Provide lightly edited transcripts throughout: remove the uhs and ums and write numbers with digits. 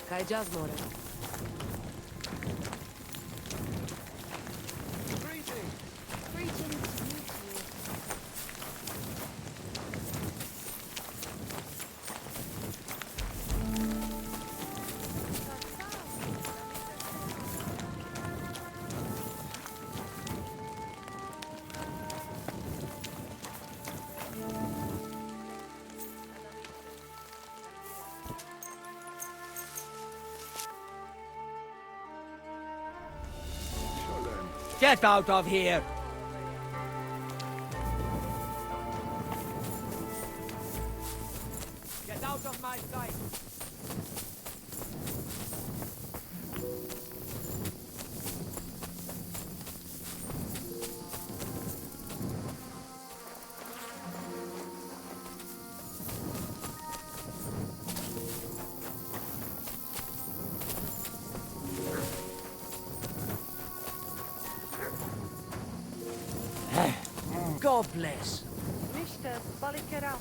Kaj jazz more. Greetings to you two. Get out of here! Get out of my sight! God bless. Mister, balikera.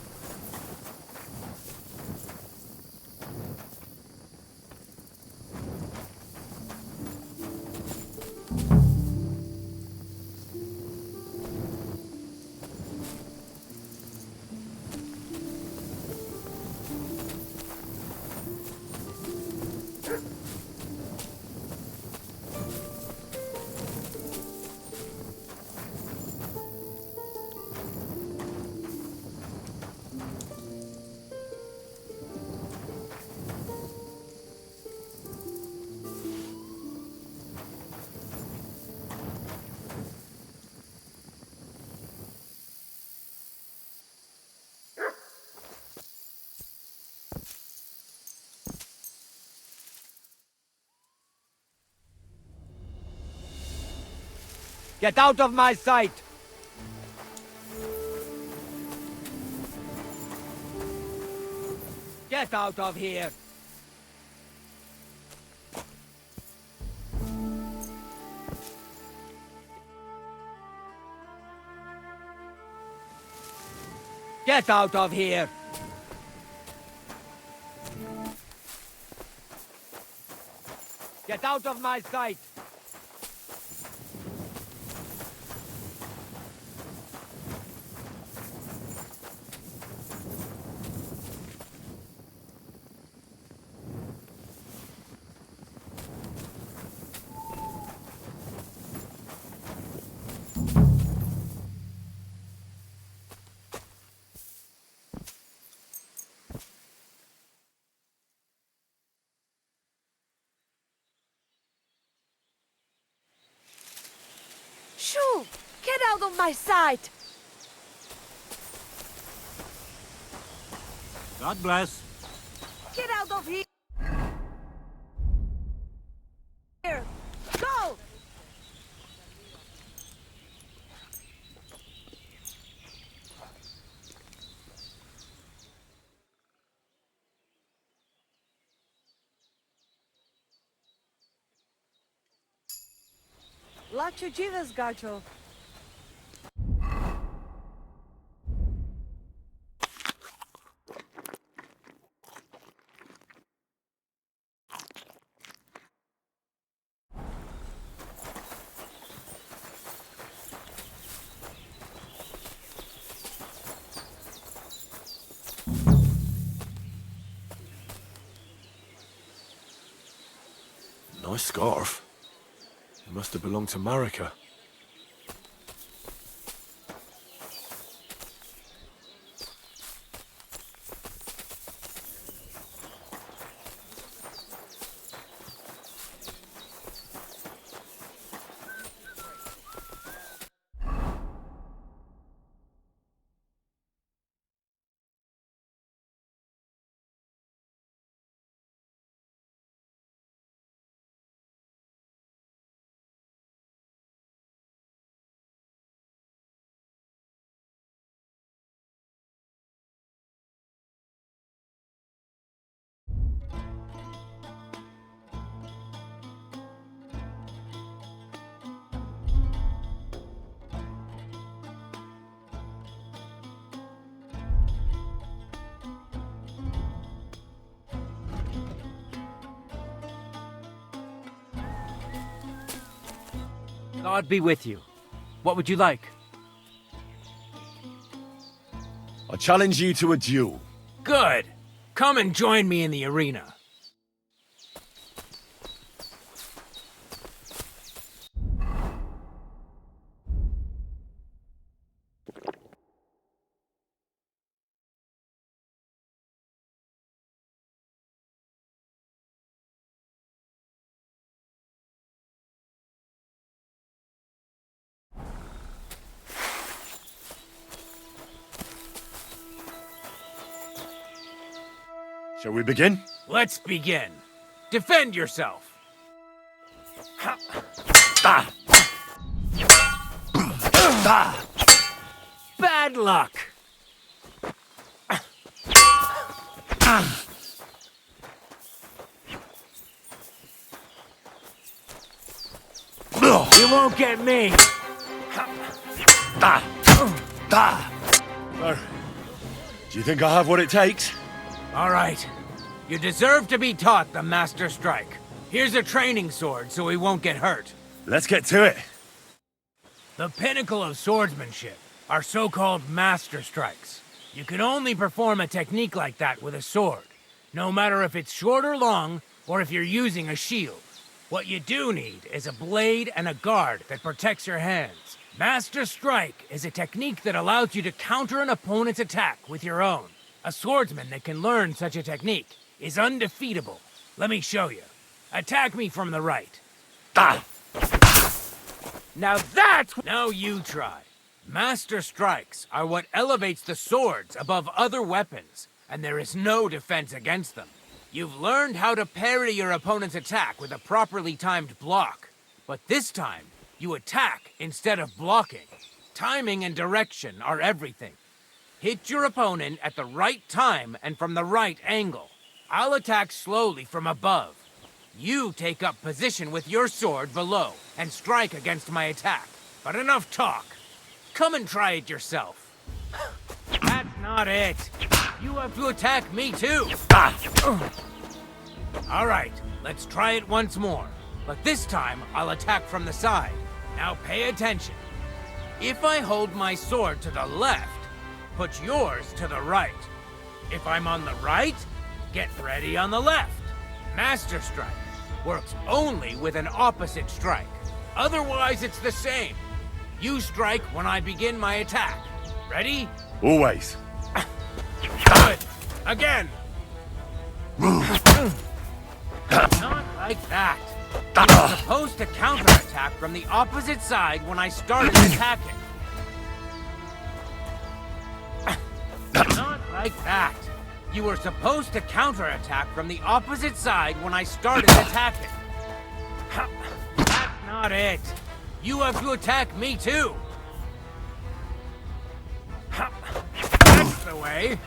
Get out of my sight! Get out of here! Get out of here! Get out of my sight! Shoo! Get out of my sight! God bless. Get out of here! Go! Lacho dziwes, gacho. Nice scarf. It must have belonged to Marika. God be with you. What would you like? I challenge you to a duel. Good. Come and join me in the arena. Shall we begin? Let's begin. Defend yourself. Bad luck. You won't get me. Oh. Do you think I have what it takes? All right. You deserve to be taught the Master Strike. Here's a training sword so he won't get hurt. Let's get to it. The pinnacle of swordsmanship are so-called Master Strikes. You can only perform a technique like that with a sword, no matter if it's short or long, or if you're using a shield. What you do need is a blade and a guard that protects your hands. Master Strike is a technique that allows you to counter an opponent's attack with your own. A swordsman that can learn such a technique is undefeatable. Let me show you. Attack me from the right. Now that's... Now you try. Master Strikes are what elevates the swords above other weapons, and there is no defense against them. You've learned how to parry your opponent's attack with a properly timed block. But this time, you attack instead of blocking. Timing and direction are everything. Hit your opponent at the right time and from the right angle. I'll attack slowly from above. You take up position with your sword below and strike against my attack. But enough talk. Come and try it yourself. That's not it. You have to attack me too. All right, let's try it once more. But this time, I'll attack from the side. Now pay attention. If I hold my sword to the left, put yours to the right. If I'm on the right, get ready on the left. Master Strike works only with an opposite strike. Otherwise, it's the same. You strike when I begin my attack. Ready? Always. Good. Again. Not like that. You're supposed to counterattack from the opposite side when I started attacking. Not like that. You were supposed to counterattack from the opposite side when I started attacking. That's not it. You have to attack me too. That's the way.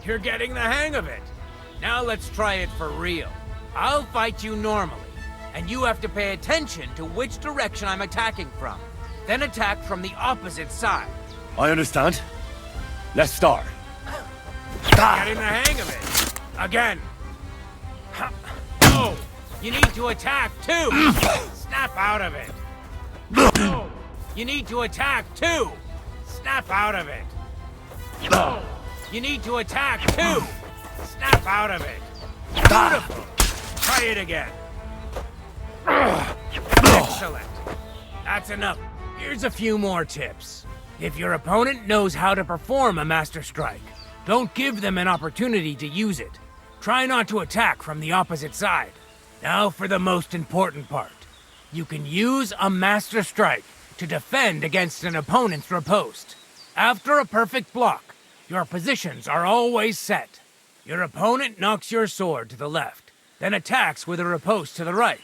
You're getting the hang of it. Now let's try it for real. I'll fight you normally, and you have to pay attention to which direction I'm attacking from. Then attack from the opposite side. I understand. Let's start. Getting the hang of it. Again. No, you need to attack too. Snap out of it. No, you need to attack too. Snap out of it. No, you need to attack too. Snap out of it. Beautiful. Try it again. Excellent. That's enough. Here's a few more tips. If your opponent knows how to perform a Master Strike, don't give them an opportunity to use it. Try not to attack from the opposite side. Now for the most important part. You can use a Master Strike to defend against an opponent's riposte. After a perfect block, your positions are always set. Your opponent knocks your sword to the left, then attacks with a riposte to the right.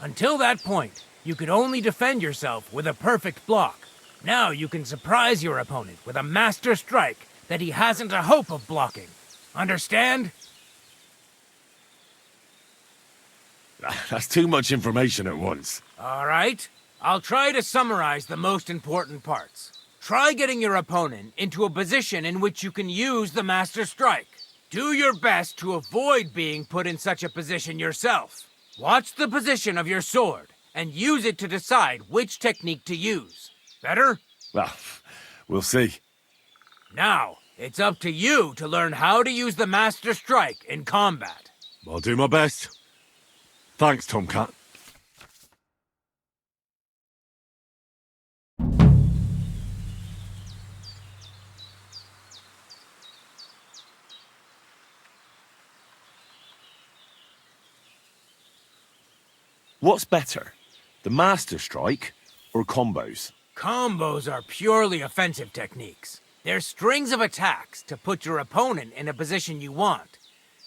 Until that point, you could only defend yourself with a perfect block. Now you can surprise your opponent with a Master Strike that he hasn't a hope of blocking. Understand? That's too much information at once. All right. I'll try to summarize the most important parts. Try getting your opponent into a position in which you can use the Master Strike. Do your best to avoid being put in such a position yourself. Watch the position of your sword and use it to decide which technique to use. Better? Well, we'll see. Now, it's up to you to learn how to use the Master Strike in combat. I'll do my best. Thanks, Tomcat. What's better, the Master Strike or combos? Combos are purely offensive techniques. They're strings of attacks to put your opponent in a position you want.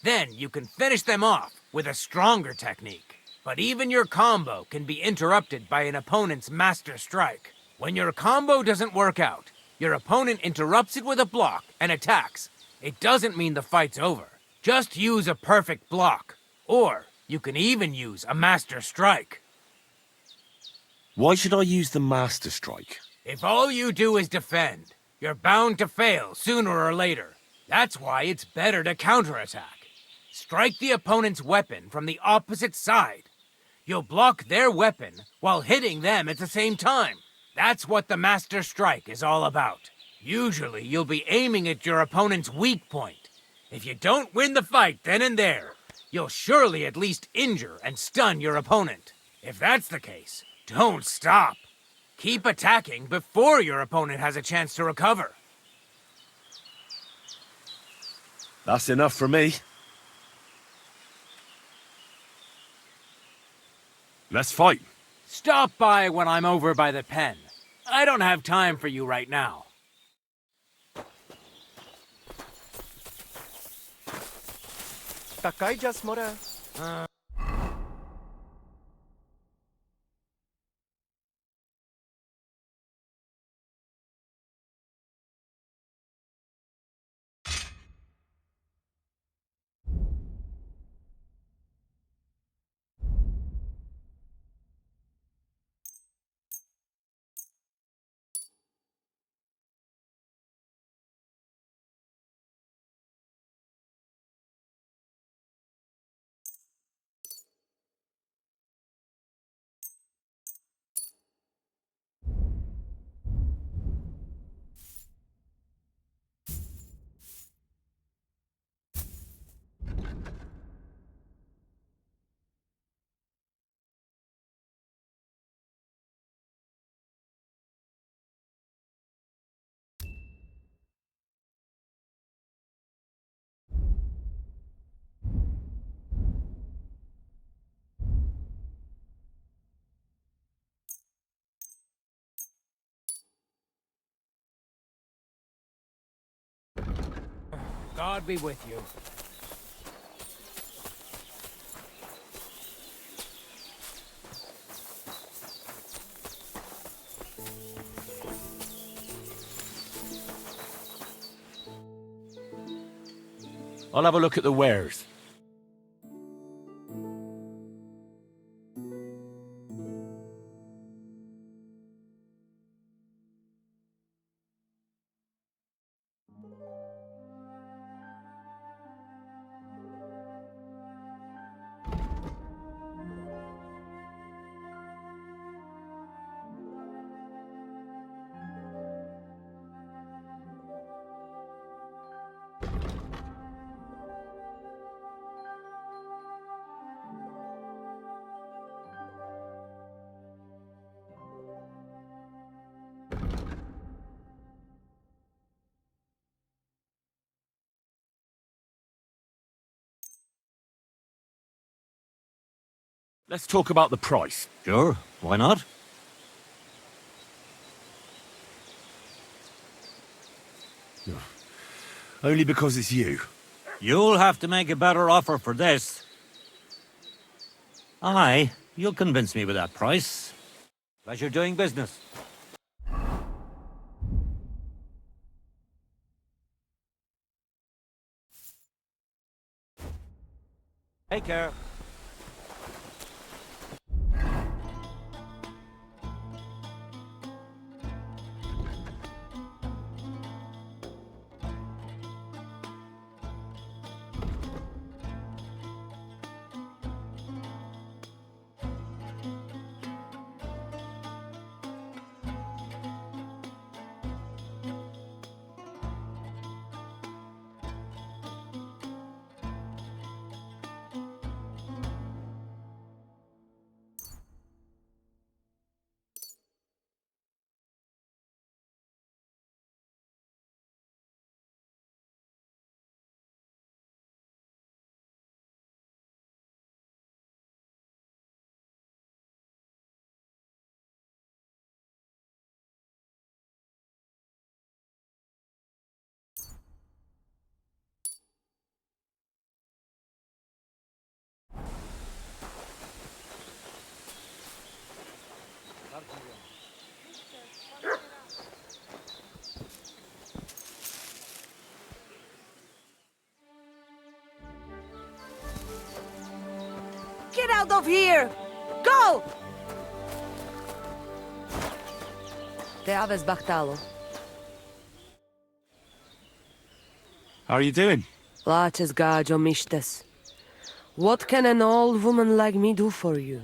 Then you can finish them off with a stronger technique. But even your combo can be interrupted by an opponent's Master Strike. When your combo doesn't work out, your opponent interrupts it with a block and attacks. It doesn't mean the fight's over. Just use a perfect block. Or you can even use a Master Strike. Why should I use the Master Strike? If all you do is defend, you're bound to fail sooner or later. That's why it's better to counterattack. Strike the opponent's weapon from the opposite side. You'll block their weapon while hitting them at the same time. That's what the Master Strike is all about. Usually, you'll be aiming at your opponent's weak point. If you don't win the fight then and there, you'll surely at least injure and stun your opponent. If that's the case, don't stop. Keep attacking before your opponent has a chance to recover. That's enough for me. Let's fight. Stop by when I'm over by the pen. I don't have time for you right now. Takay Jasmora. God be with you. I'll have a look at the wares. Let's talk about the price. Sure, why not? Only because it's you. You'll have to make a better offer for this. Aye, you'll convince me with that price. Pleasure doing business. Take care. Get out of here! Go! Te aves bachtalo. How are you doing? Laches gajo mishtes. What can an old woman like me do for you?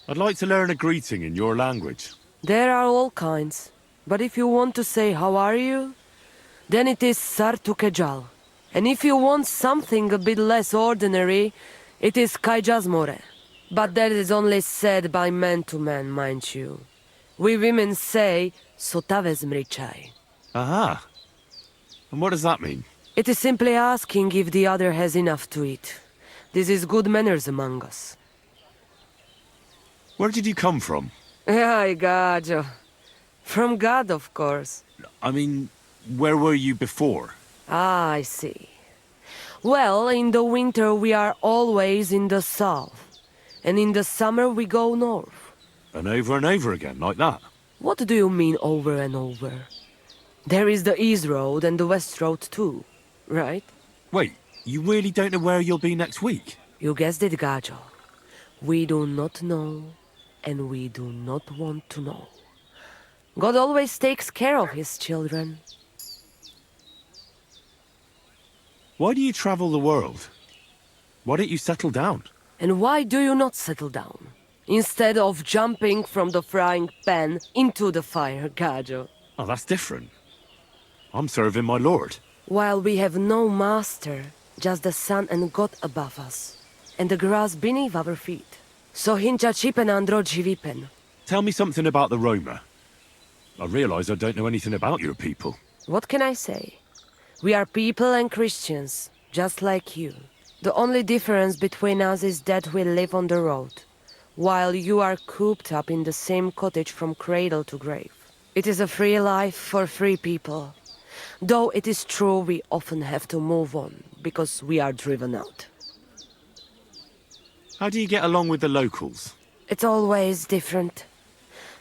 I'd like to learn a greeting in your language. There are all kinds. But if you want to say how are you, then it is sartukejal. And if you want something a bit less ordinary, it is kaijazmore. But that is only said by man to man, mind you. We women say sotaves mrichai. Aha. And what does that mean? It is simply asking if the other has enough to eat. This is good manners among us. Where did you come from? Ay, gajo. From God, of course. I mean, where were you before? Ah, I see. Well, in the winter we are always in the south. And in the summer we go north. And over again, like that? What do you mean over and over? There is the East Road and the West Road too, right? Wait, you really don't know where you'll be next week? You guessed it, gajo. We do not know, and we do not want to know. God always takes care of his children. Why do you travel the world? Why don't you settle down? And why do you not settle down? Instead of jumping from the frying pan into the fire, gajo. Oh, that's different. I'm serving my lord. While we have no master, just the sun and God above us, and the grass beneath our feet. So hincha chipen andro jivipen. Tell me something about the Roma. I realise I don't know anything about your people. What can I say? We are people and Christians, just like you. The only difference between us is that we live on the road, while you are cooped up in the same cottage from cradle to grave. It is a free life for free people. Though it is true we often have to move on, because we are driven out. How do you get along with the locals? It's always different.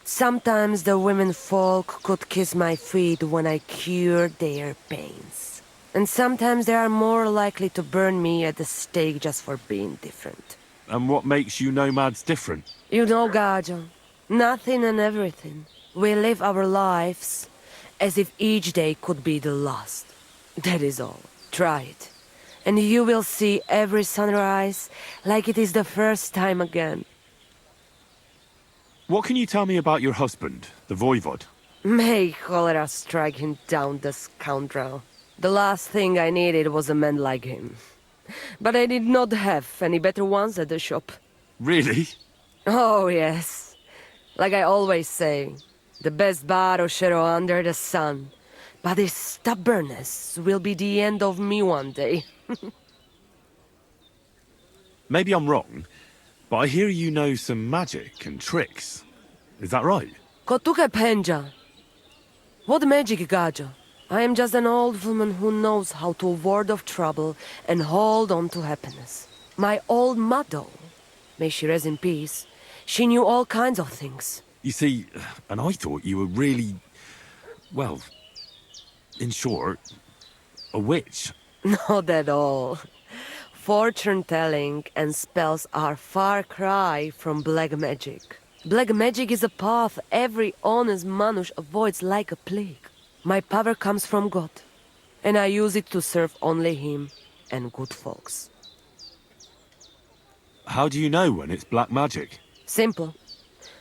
Sometimes the women folk could kiss my feet when I cured their pains. And sometimes they are more likely to burn me at the stake just for being different. And what makes you nomads different? You know, gajo, nothing and everything. We live our lives as if each day could be the last. That is all. Try it. And you will see every sunrise like it is the first time again. What can you tell me about your husband, the voivod? May cholera strike him down, the scoundrel. The last thing I needed was a man like him. But I did not have any better ones at the shop. Really? Oh, yes. Like I always say, the best baroshero under the sun. But his stubbornness will be the end of me one day. Maybe I'm wrong, but I hear you know some magic and tricks. Is that right? Kotuke penja. What magic, gajo? I am just an old woman who knows how to ward off trouble and hold on to happiness. My old mother, may she rest in peace, she knew all kinds of things. You see, and I thought you were really, well, in short, a witch. Not at all. Fortune-telling and spells are far cry from black magic. Black magic is a path every honest manush avoids like a plague. My power comes from God, and I use it to serve only Him and good folks. How do you know when it's black magic? Simple.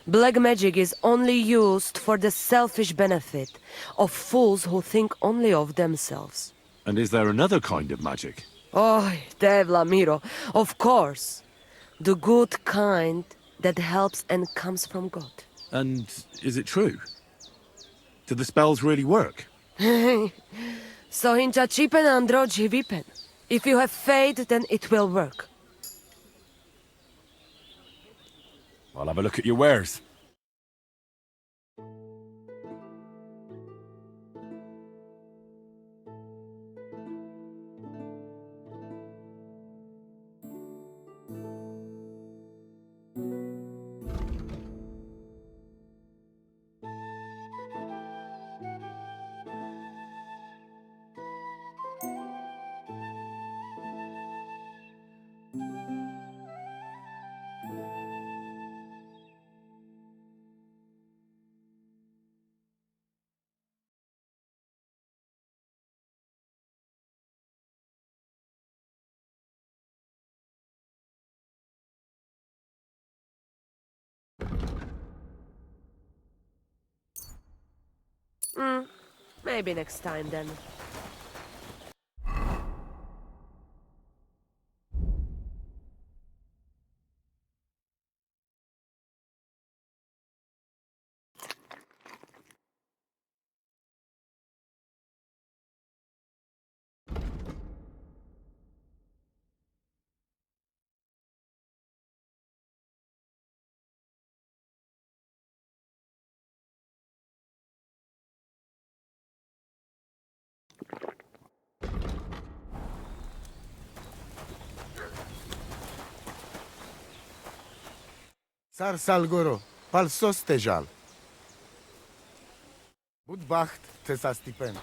Black magic is only used for the selfish benefit of fools who think only of themselves. And is there another kind of magic? Oh, Devla Miro, of course. The good kind that helps and comes from God. And is it true? Do the spells really work? So hincha chipen andro jivipen. If you have faith, then it will work. I'll have a look at your wares. Maybe next time then. Sar Salgoro, pal sostejal. Budbacht te sa stipen.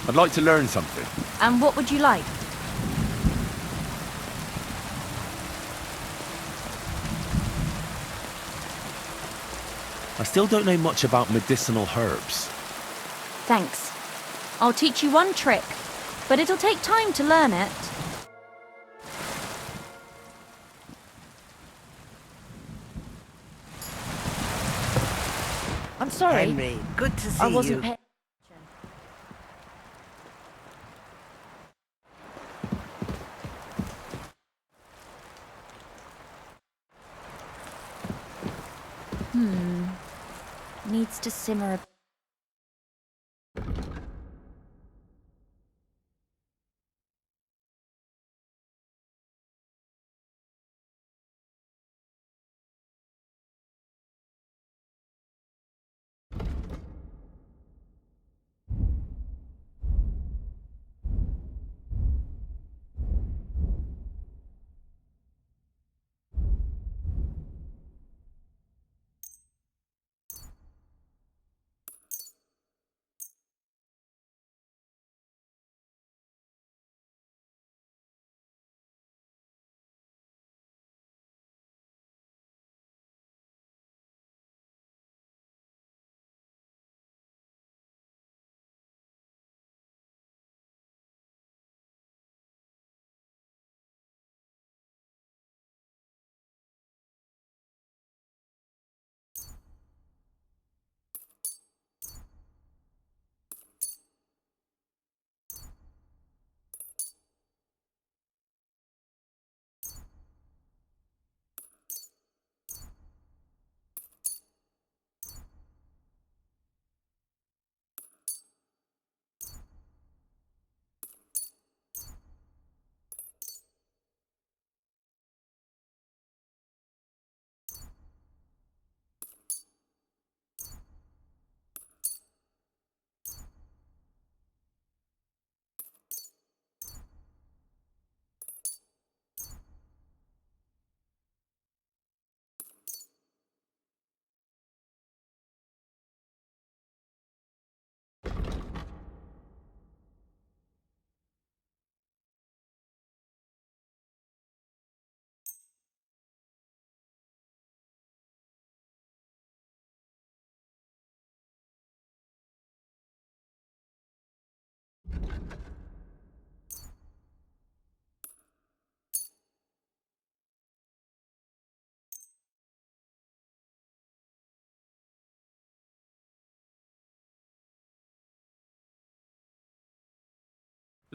I'd like to learn something. And what would you like? I still don't know much about medicinal herbs. Thanks. I'll teach you one trick, but it'll take time to learn it. I'm sorry. Henry, good to see I wasn't you. paying attention. Needs to simmer a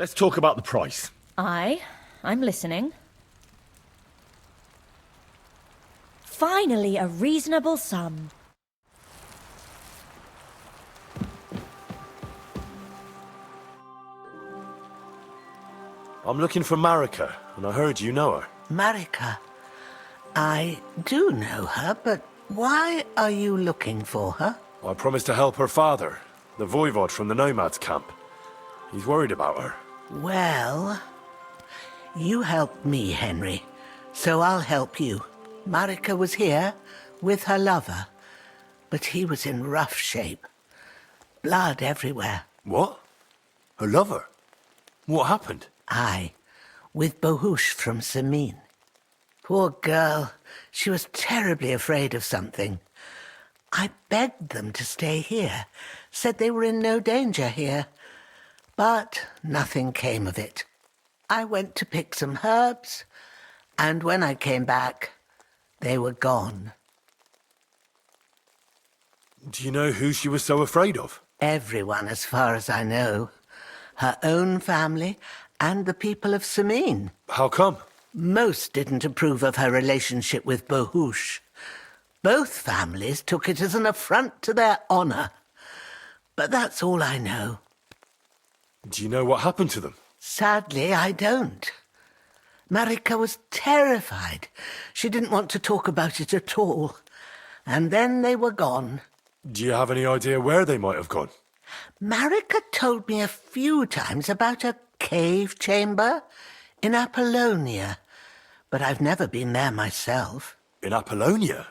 Let's talk about the price. I'm listening. Finally, a reasonable sum. I'm looking for Marika, and I heard you know her. Marika. I do know her, but why are you looking for her? I promised to help her father, the voivod from the nomads camp. He's worried about her. Well, you helped me, Henry, so I'll help you. Marika was here with her lover, but he was in rough shape. Blood everywhere. What? Her lover? What happened? Aye, with Bohush from Samin. Poor girl, she was terribly afraid of something. I begged them to stay here, said they were in no danger here. But nothing came of it. I went to pick some herbs, and when I came back, they were gone. Do you know who she was so afraid of? Everyone, as far as I know. Her own family and the people of Samin. How come? Most didn't approve of her relationship with Bohush. Both families took it as an affront to their honor. But that's all I know. Do you know what happened to them? Sadly, I don't. Marika was terrified. She didn't want to talk about it at all. And then they were gone. Do you have any idea where they might have gone? Marika told me a few times about a cave chamber in Apollonia, but I've never been there myself. In Apollonia?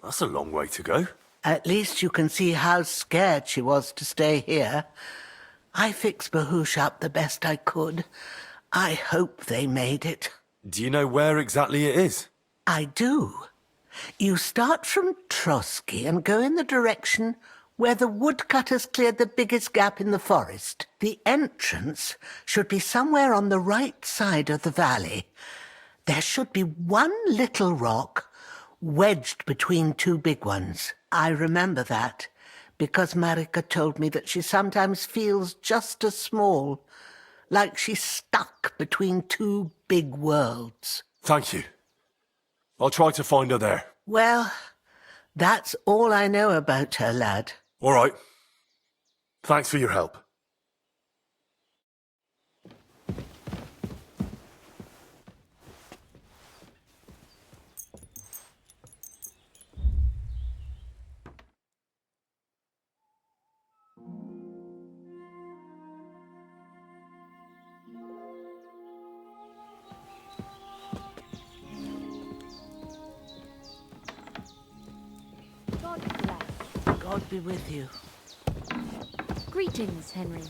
That's a long way to go. At least you can see how scared she was to stay here. I fixed Bohush up the best I could. I hope they made it. Do you know where exactly it is? I do. You start from Trotsky and go in the direction where the woodcutters cleared the biggest gap in the forest. The entrance should be somewhere on the right side of the valley. There should be one little rock wedged between two big ones. I remember that because Marika told me that she sometimes feels just as small, like she's stuck between two big worlds. Thank you. I'll try to find her there. Well, that's all I know about her, lad. All right. Thanks for your help. God bless. God be with you. Greetings, Henry.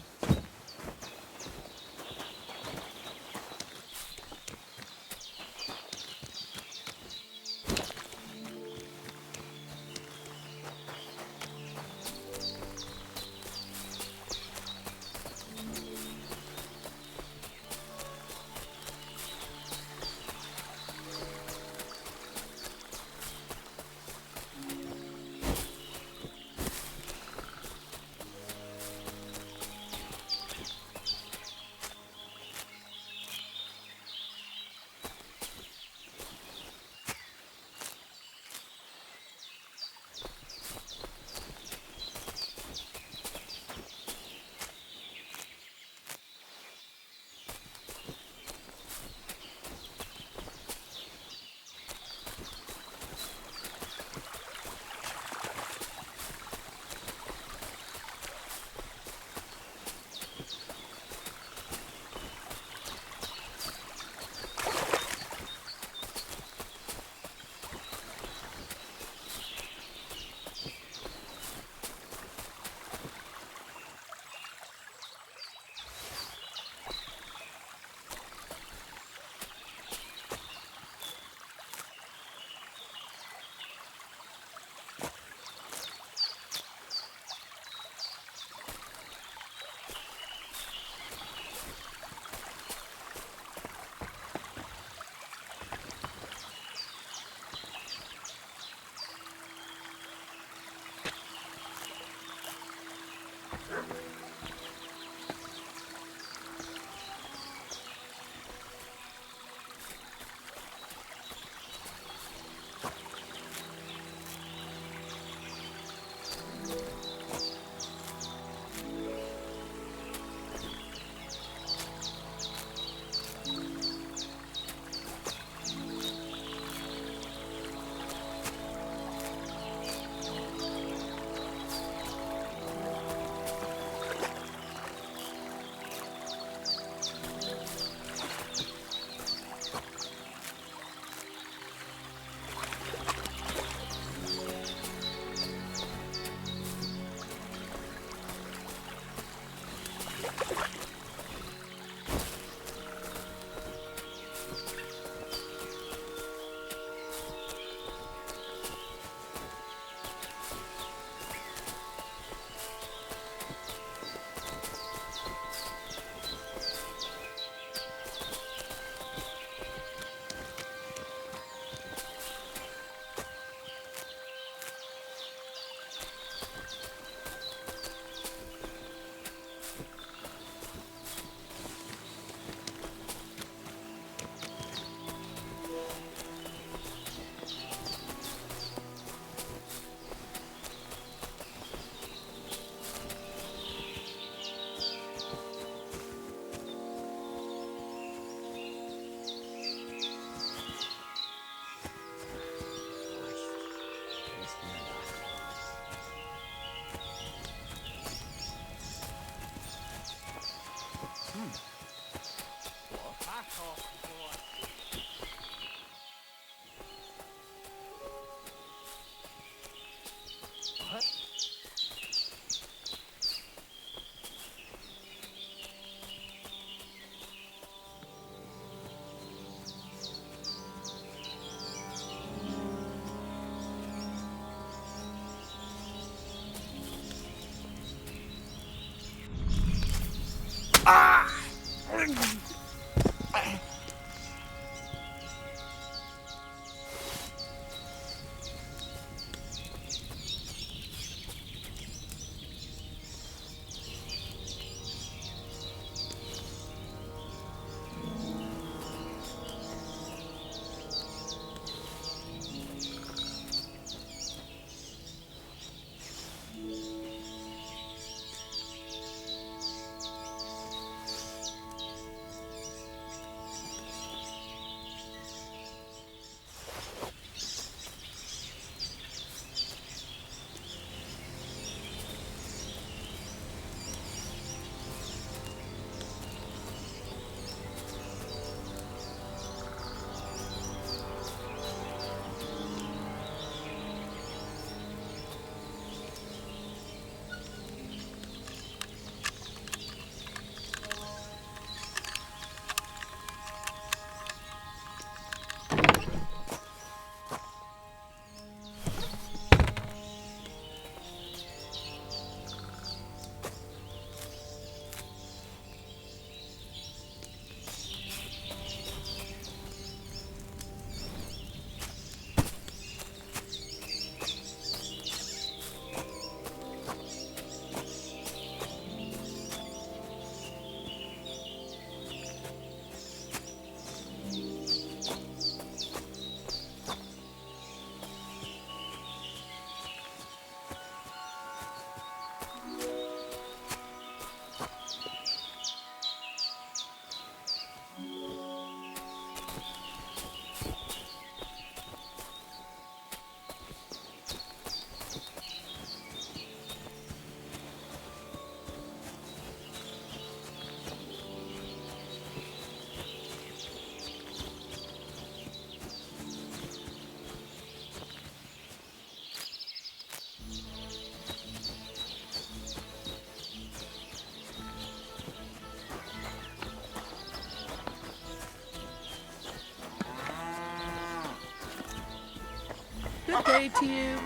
Good day to you.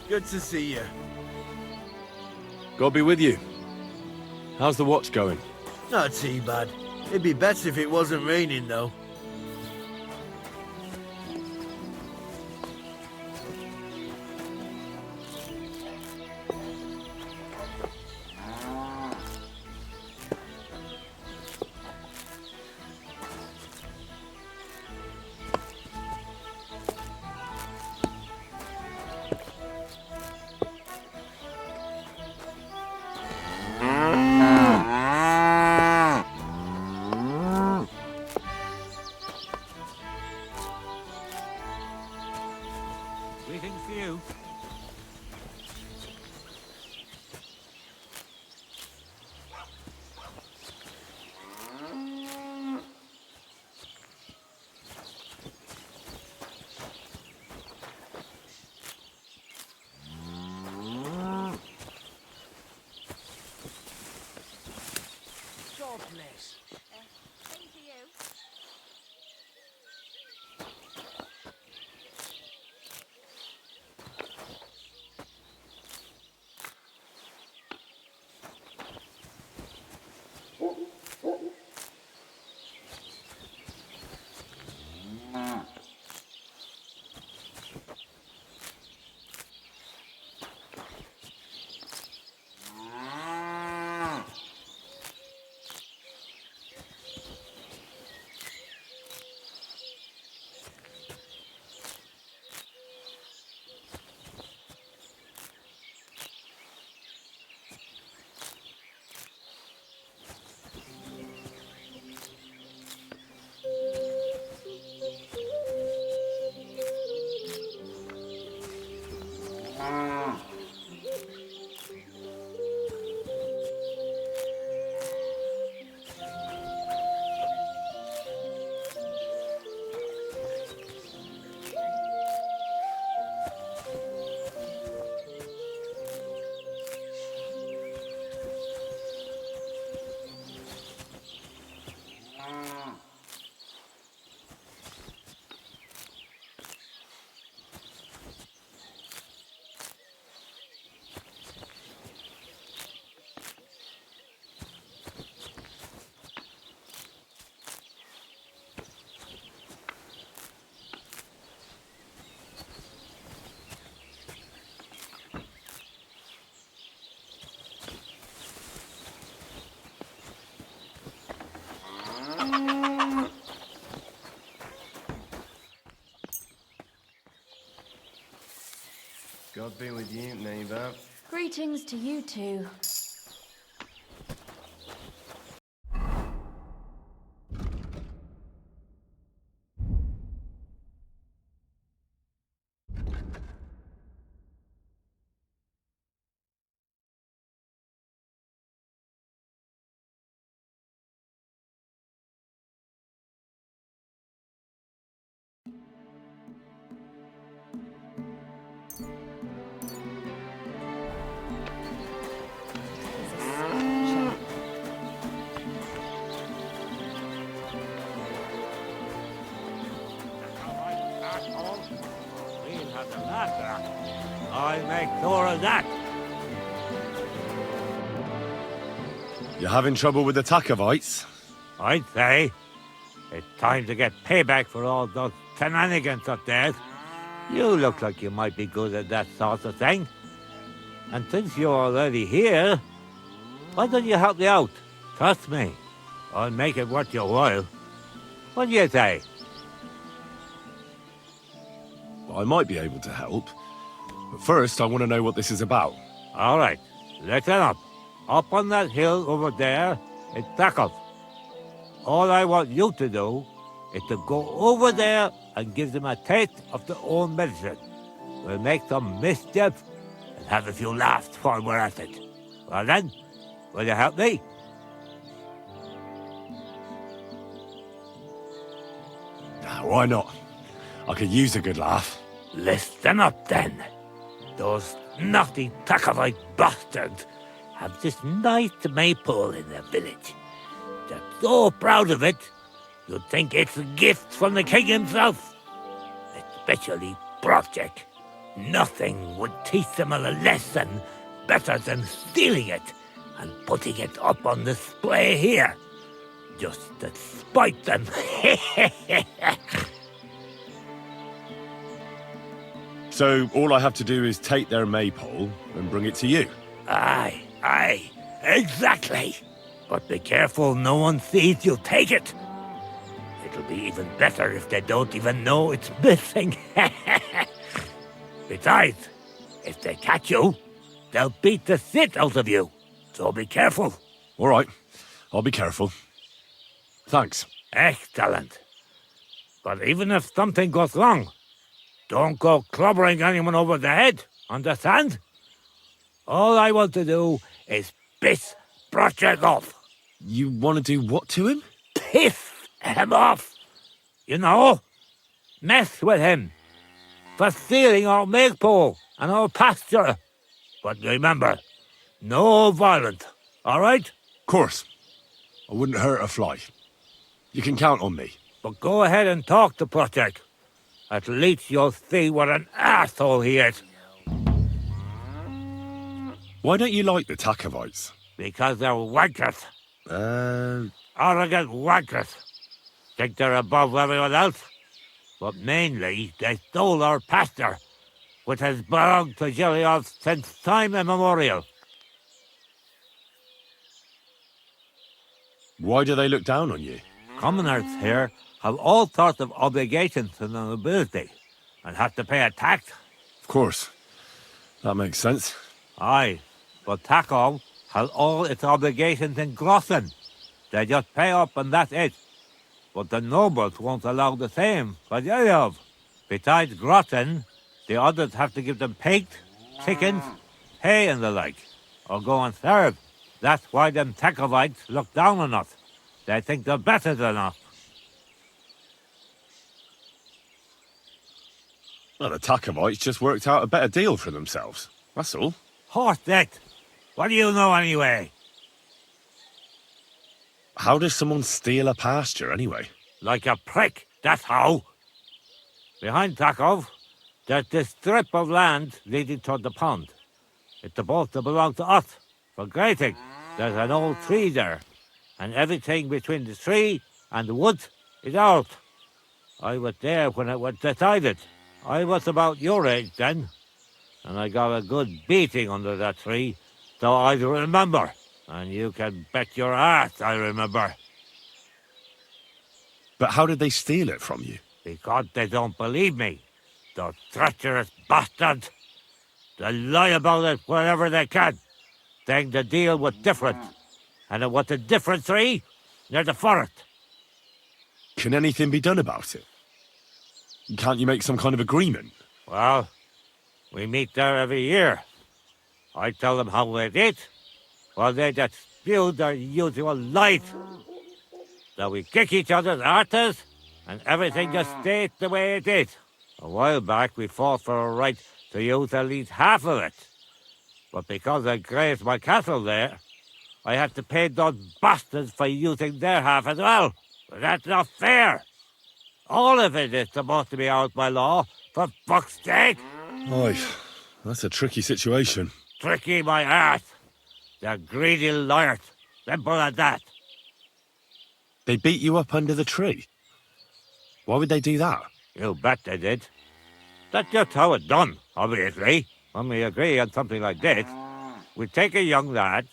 Good to see you. God be with you. How's the watch going? Not too bad. It'd be better if it wasn't raining, though. Greetings to you. God bless. Same to you. God be with you, neighbor. Greetings to you too. We'll have the matter. I'll make sure of that. You having trouble with the Takovites? I'd say it's time to get payback for all those shenanigans up there. You look like you might be good at that sort of thing. And since you're already here, Why don't you help me out? Trust me. I'll make it worth your while. What do you say? I might be able to help. But first, I want to know what this is about. All right, listen up. Up on that hill over there, it's Takov. All I want you to do is to go over there and give them a taste of their own medicine. We'll make some mischief and have a few laughs while we're at it. Well then, will you help me? Why not? I could use a good laugh. Listen up then. Those naughty Takovite bastards have this nice maypole in their village. They're so proud of it, you'd think it's a gift from the king himself. Especially Project. Nothing would teach them a lesson better than stealing it and putting it up on display here. Just to spite them. So all I have to do is take their maypole and bring it to you? Aye, exactly. But be careful no one sees you take it. It'll be even better if they don't even know it's missing. Besides, if they catch you, they'll beat the shit out of you. So be careful. All right, I'll be careful. Thanks. Excellent. But even if something goes wrong, don't go clobbering anyone over the head, understand? All I want to do is piss Project off. You want to do what to him? Piss him off! You know, mess with him. For stealing our maypole and our pasture. But remember, no violence, all right? Of course. I wouldn't hurt a fly. You can count on me. But go ahead and talk to Project. At least you'll see what an asshole he is. Why don't you like the Takovites? Because they're wankers. Arrogant wankers. Think they're above everyone else. But mainly, they stole our pasture, which has belonged to Gilead since time immemorial. Why do they look down on you? Commoners here have all sorts of obligations to the nobility, and have to pay a tax. Of course. That makes sense. Aye, but Takov has all its obligations in Grossen. They just pay up and that's it. But the nobles won't allow the same for Gilead. Besides Grossen, the others have to give them pigs, chickens, hay and the like, or go and serve. That's why them Takovites look down on us. They think they're better than us. Well, the Takovites just worked out a better deal for themselves. That's all. Horse it! What do you know anyway? How does someone steal a pasture anyway? Like a prick, that's how. Behind Takov, there's this strip of land leading toward the pond. It's supposed to belong to us, for grazing. There's an old tree there, and everything between the tree and the woods is ours. I was there when it was decided. I was about your age then, and I got a good beating under that tree, so I remember. And you can bet your ass I remember. But how did they steal it from you? Because they don't believe me. Those treacherous bastards. They lie about it wherever they can, saying the deal was different. And it was a different tree near the forest. Can anything be done about it? Can't you make some kind of agreement? Well, we meet there every year. I tell them how it is, while they just spew their usual lies. So we kick each other's arses, and everything just stays the way it is. A while back, we fought for a right to use at least half of it. But because I grazed my cattle there, I had to pay those bastards for using their half as well. But that's not fair. All of it is supposed to be ours by law, for fuck's sake. Oy, that's a tricky situation. Tricky my ass. They're greedy liars. Simple as that. They beat you up under the tree? Why would they do that? You bet they did. That's just how it's done, obviously. When we agree on something like this, we take a young lad,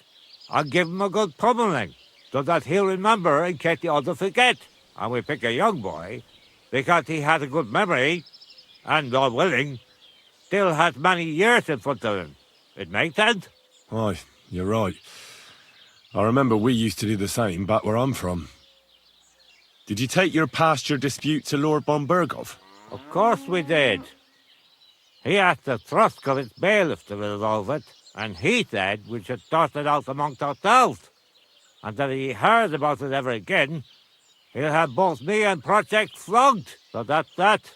and give him a good pummeling, so that he'll remember in case the others forget. And we pick a young boy, because he has a good memory, and, God willing, still has many years in front of him. It makes sense? Aye, you're right. I remember we used to do the same back where I'm from. Did you take your pasture dispute to Lord Bombergov? Of course we did. He asked the Trusk of its bailiff to resolve it, and he said we should toss it out amongst ourselves. And that if he heard about it ever again, he'll have both me and Project flogged. So that's that.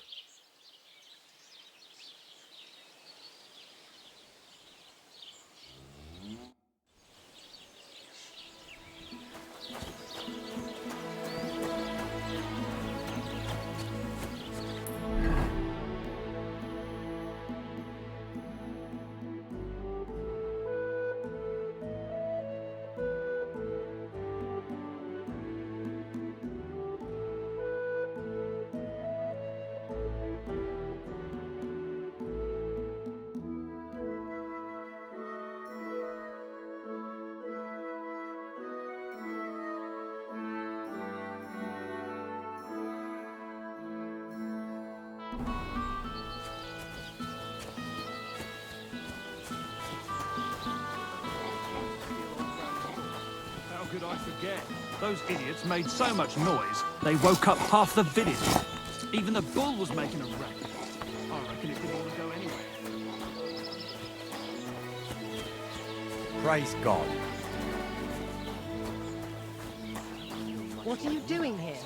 How could I forget? Those idiots made so much noise, they woke up half the village. Even the bull was making a racket. I reckon it didn't want to go anywhere. Praise God. What are you doing here?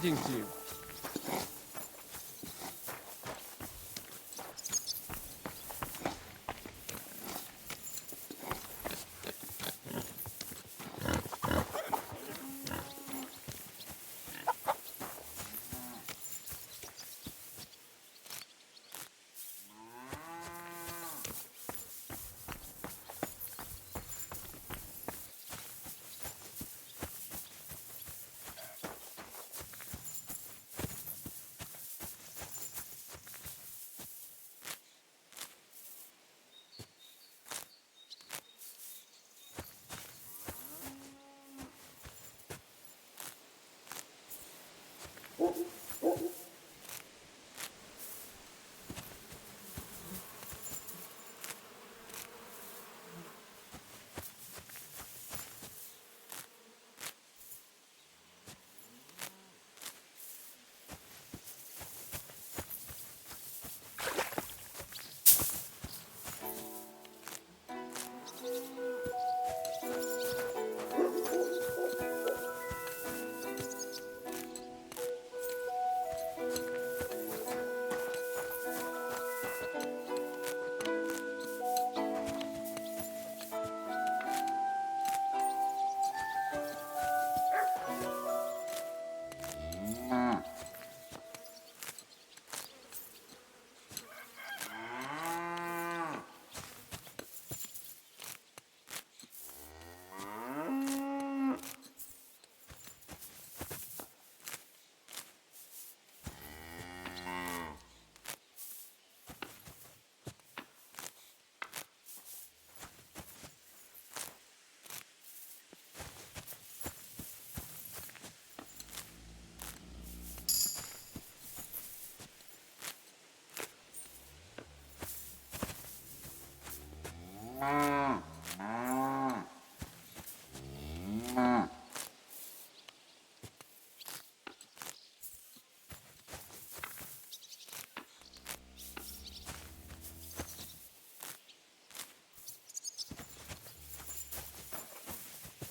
Greetings to you.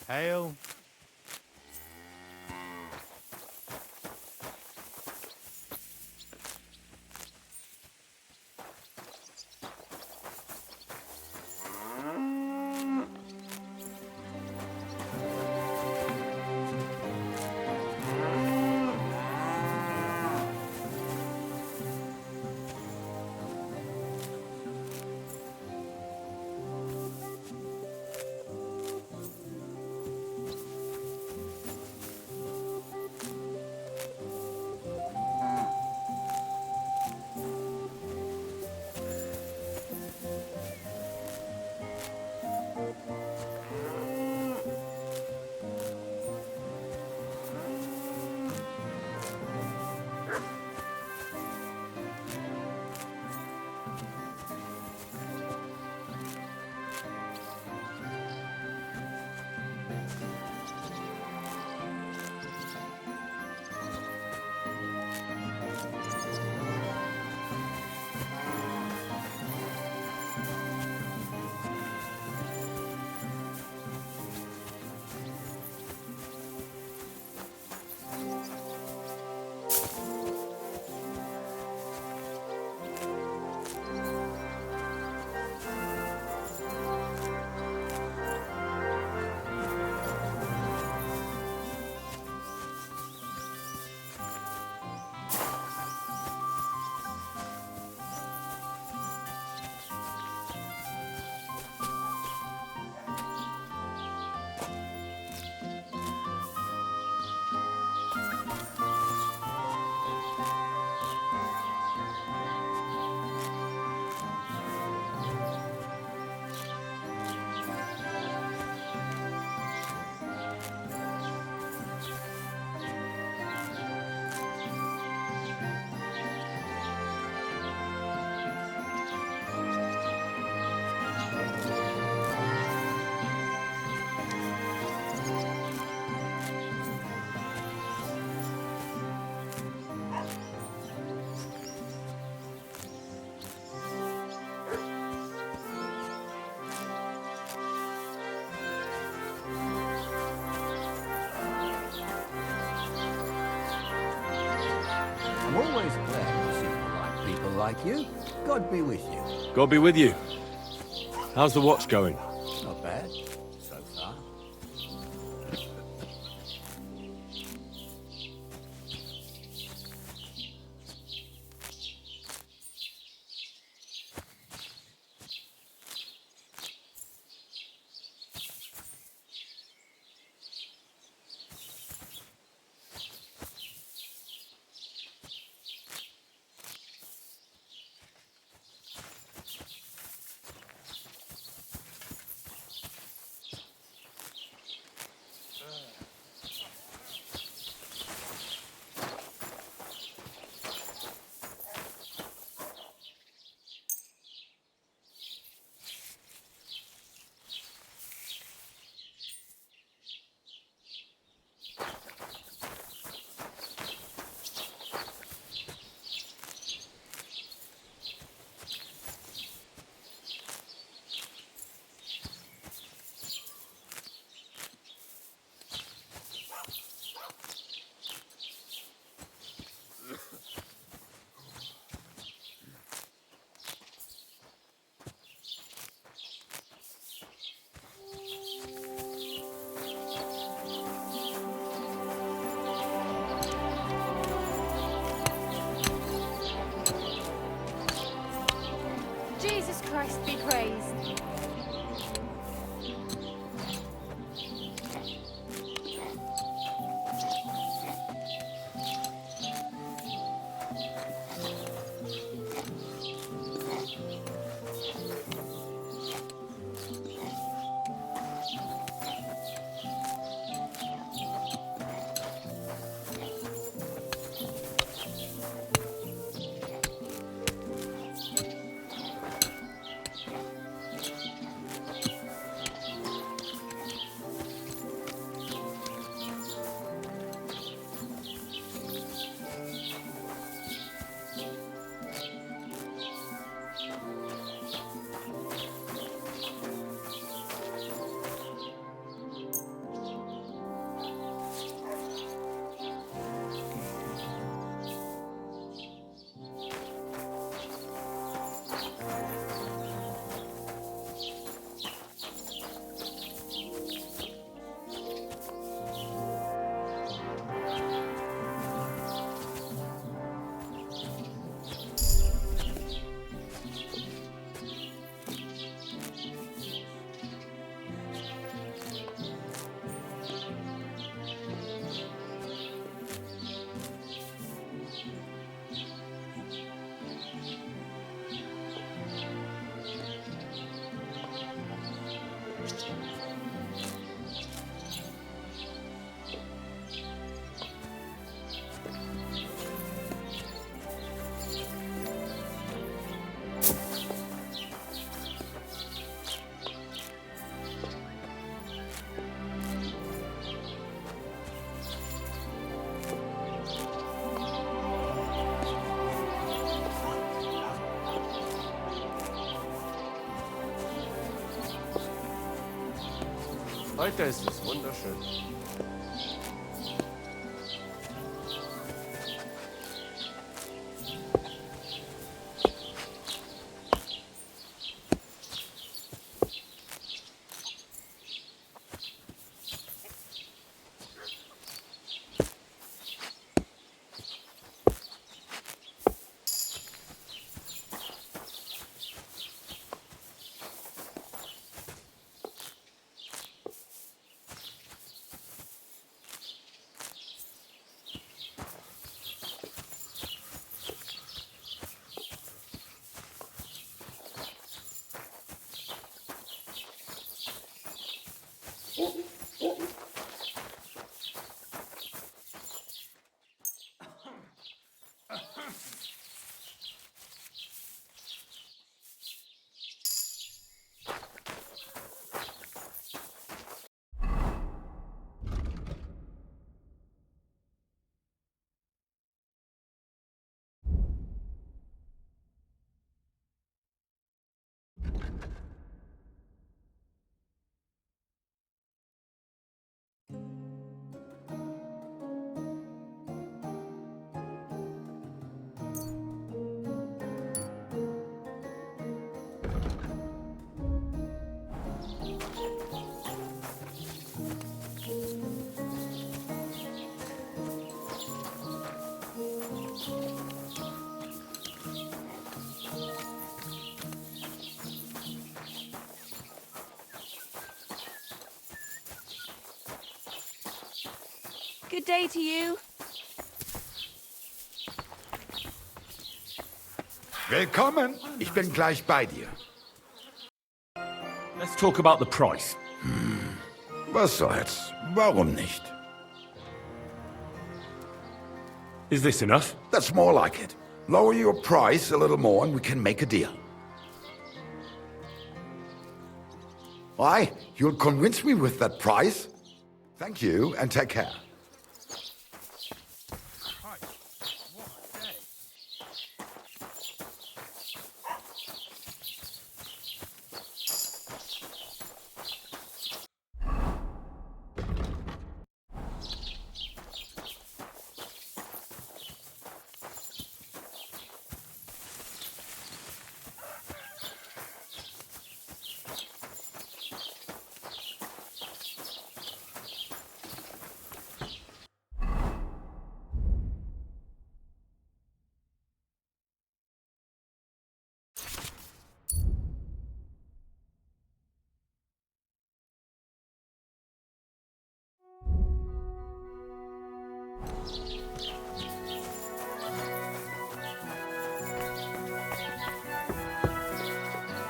Hail. like you. God be with you. God be with you. How's the watch going? Not bad, so far. Jesus Christ be praised. Heute ist es wunderschön. Good day to you. Willkommen. Ich bin gleich bei dir. Let's talk about the price. Was soll's? Warum nicht? Is this enough? That's more like it. Lower your price a little more and we can make a deal. Why? You'll convince me with that price? Thank you, and take care.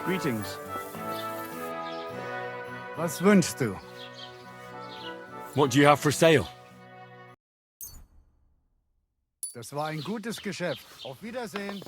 Greetings. Was wünschst du? What do you have for sale? Das war ein gutes Geschäft. Auf Wiedersehen.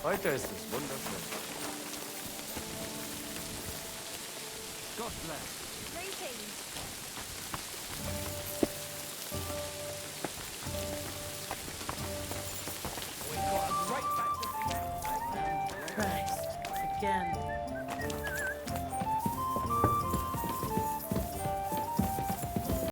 Heute ist es wunderschön. God bless. Greetings. Christ, again.